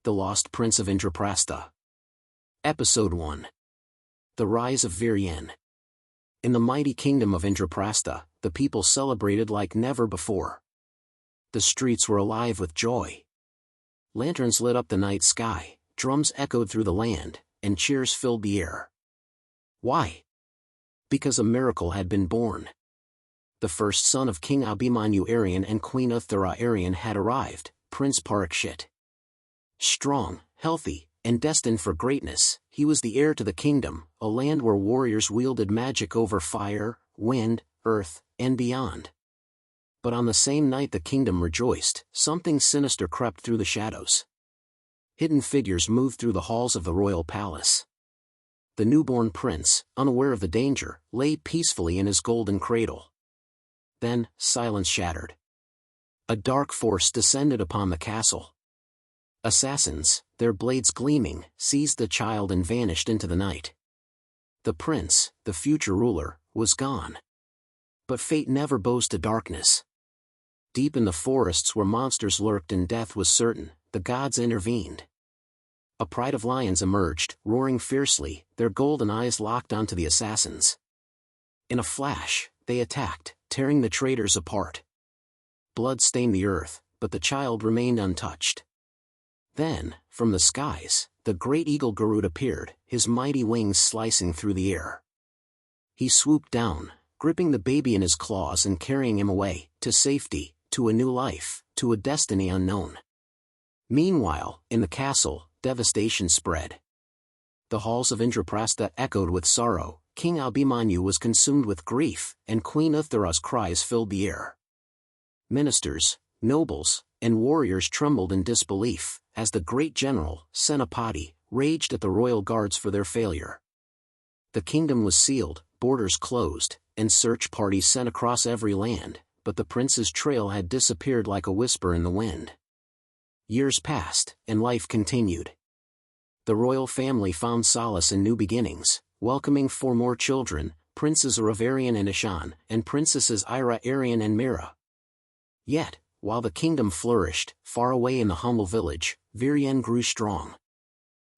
The Lost Prince of Indraprastha. Episode 1. The Rise of Veeryan. In the mighty kingdom of Indraprastha, the people celebrated like never before. The streets were alive with joy. Lanterns lit up the night sky, drums echoed through the land, and cheers filled the air. Why? Because a miracle had been born. The first son of King Abhimanyu Aryan and Queen Uttara Aryan had arrived, Prince Parikshit. Strong, healthy, and destined for greatness, he was the heir to the kingdom, a land where warriors wielded magic over fire, wind, earth, and beyond. But on the same night the kingdom rejoiced, something sinister crept through the shadows. Hidden figures moved through the halls of the royal palace. The newborn prince, unaware of the danger, lay peacefully in his golden cradle. Then, silence shattered. A dark force descended upon the castle. Assassins, their blades gleaming, seized the child and vanished into the night. The prince, the future ruler, was gone. But fate never bows to darkness. Deep in the forests where monsters lurked and death was certain, the gods intervened. A pride of lions emerged, roaring fiercely, their golden eyes locked onto the assassins. In a flash, they attacked, tearing the traitors apart. Blood stained the earth, but the child remained untouched. Then, from the skies, the great eagle Garuda appeared, his mighty wings slicing through the air. He swooped down, gripping the baby in his claws and carrying him away, to safety, to a new life, to a destiny unknown. Meanwhile, in the castle, devastation spread. The halls of Indraprastha echoed with sorrow, King Abhimanyu was consumed with grief, and Queen Uttara's cries filled the air. Ministers, nobles, and warriors trembled in disbelief, as the great general, Senapati, raged at the royal guards for their failure. The kingdom was sealed, borders closed, and search parties sent across every land, but the prince's trail had disappeared like a whisper in the wind. Years passed, and life continued. The royal family found solace in new beginnings, welcoming 4 more children, Princes Aryan and Ishan, and Princesses Ira Aryan and Mira. Yet, while the kingdom flourished, far away in the humble village, Veeryan grew strong.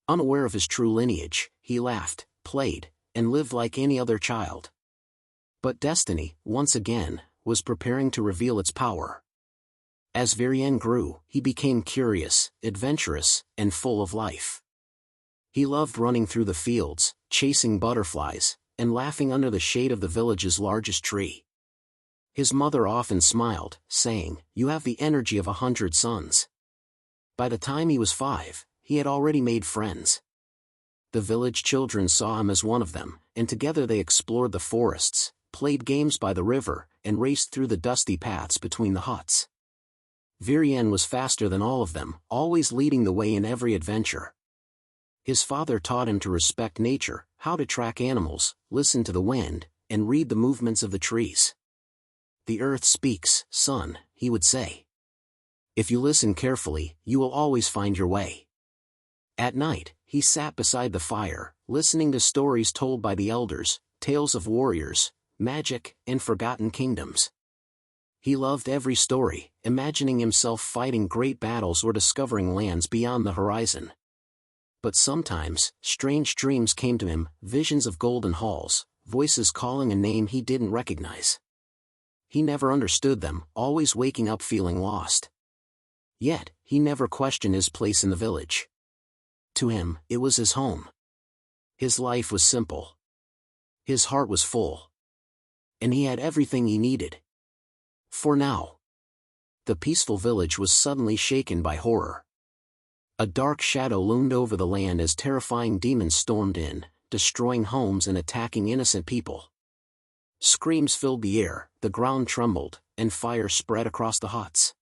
Unaware of his true lineage, he laughed, played, and lived like any other child. But destiny, once again, was preparing to reveal its power. As Veeryan grew, he became curious, adventurous, and full of life. He loved running through the fields, chasing butterflies, and laughing under the shade of the village's largest tree. His mother often smiled, saying, "You have the energy of 100 sons." By the time he was 5, he had already made friends. The village children saw him as one of them, and together they explored the forests, played games by the river, and raced through the dusty paths between the huts. Veeryan was faster than all of them, always leading the way in every adventure. His father taught him to respect nature, how to track animals, listen to the wind, and read the movements of the trees. "The earth speaks, son," he would say. "If you listen carefully, you will always find your way." At night, he sat beside the fire, listening to stories told by the elders, tales of warriors, magic, and forgotten kingdoms. He loved every story, imagining himself fighting great battles or discovering lands beyond the horizon. But sometimes, strange dreams came to him, visions of golden halls, voices calling a name he didn't recognize. He never understood them, always waking up feeling lost. Yet, he never questioned his place in the village. To him, it was his home. His life was simple. His heart was full. And he had everything he needed. For now. The peaceful village was suddenly shaken by horror. A dark shadow loomed over the land as terrifying demons stormed in, destroying homes and attacking innocent people. Screams filled the air, the ground trembled, and fire spread across the huts.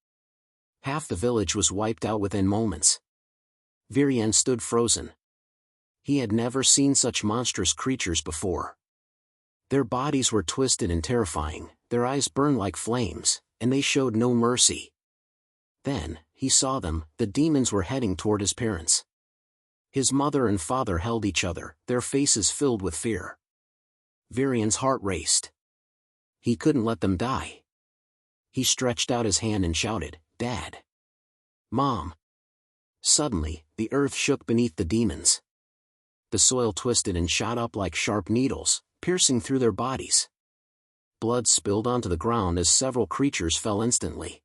Half the village was wiped out within moments. Veeryan stood frozen. He had never seen such monstrous creatures before. Their bodies were twisted and terrifying, their eyes burned like flames, and they showed no mercy. Then, he saw them, the demons were heading toward his parents. His mother and father held each other, their faces filled with fear. Veeryan's heart raced. He couldn't let them die. He stretched out his hand and shouted, "Dad! Mom! Suddenly, the earth shook beneath the demons. The soil twisted and shot up like sharp needles, piercing through their bodies. Blood spilled onto the ground as several creatures fell instantly.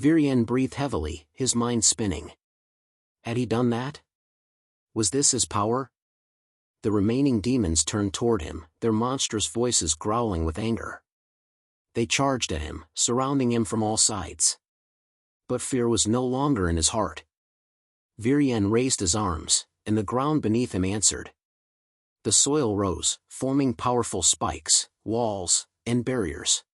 Veeryan breathed heavily, his mind spinning. Had he done that? Was this his power? The remaining demons turned toward him, their monstrous voices growling with anger. They charged at him, surrounding him from all sides. But fear was no longer in his heart. Veeryan raised his arms, and the ground beneath him answered. The soil rose, forming powerful spikes, walls, and barriers.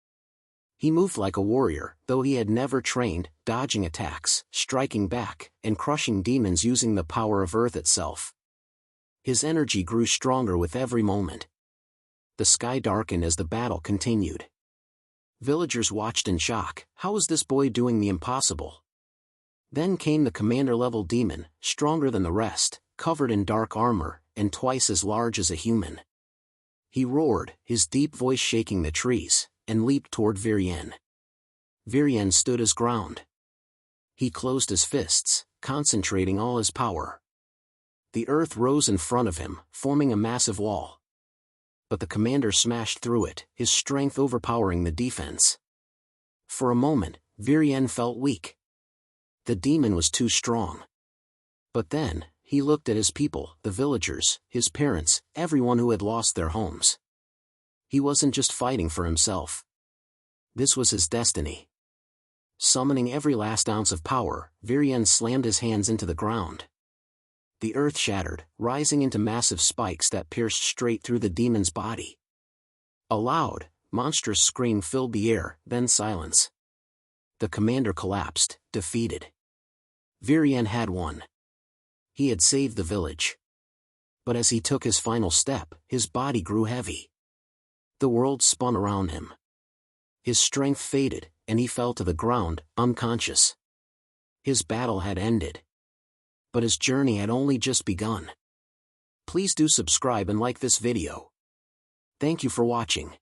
He moved like a warrior, though he had never trained, dodging attacks, striking back, and crushing demons using the power of Earth itself. His energy grew stronger with every moment. The sky darkened as the battle continued. Villagers watched in shock. How was this boy doing the impossible? Then came the commander-level demon, stronger than the rest, covered in dark armor, and twice as large as a human. He roared, his deep voice shaking the trees, and leaped toward Veeryan. Veeryan stood his ground. He closed his fists, concentrating all his power. The earth rose in front of him, forming a massive wall. But the commander smashed through it, his strength overpowering the defense. For a moment, Veeryan felt weak. The demon was too strong. But then, he looked at his people, the villagers, his parents, everyone who had lost their homes. He wasn't just fighting for himself. This was his destiny. Summoning every last ounce of power, Veeryan slammed his hands into the ground. The earth shattered, rising into massive spikes that pierced straight through the demon's body. A loud, monstrous scream filled the air, then silence. The commander collapsed, defeated. Veeryan had won. He had saved the village. But as he took his final step, his body grew heavy. The world spun around him. His strength faded, and he fell to the ground, unconscious. His battle had ended. But his journey had only just begun. Please do subscribe and like this video. Thank you for watching.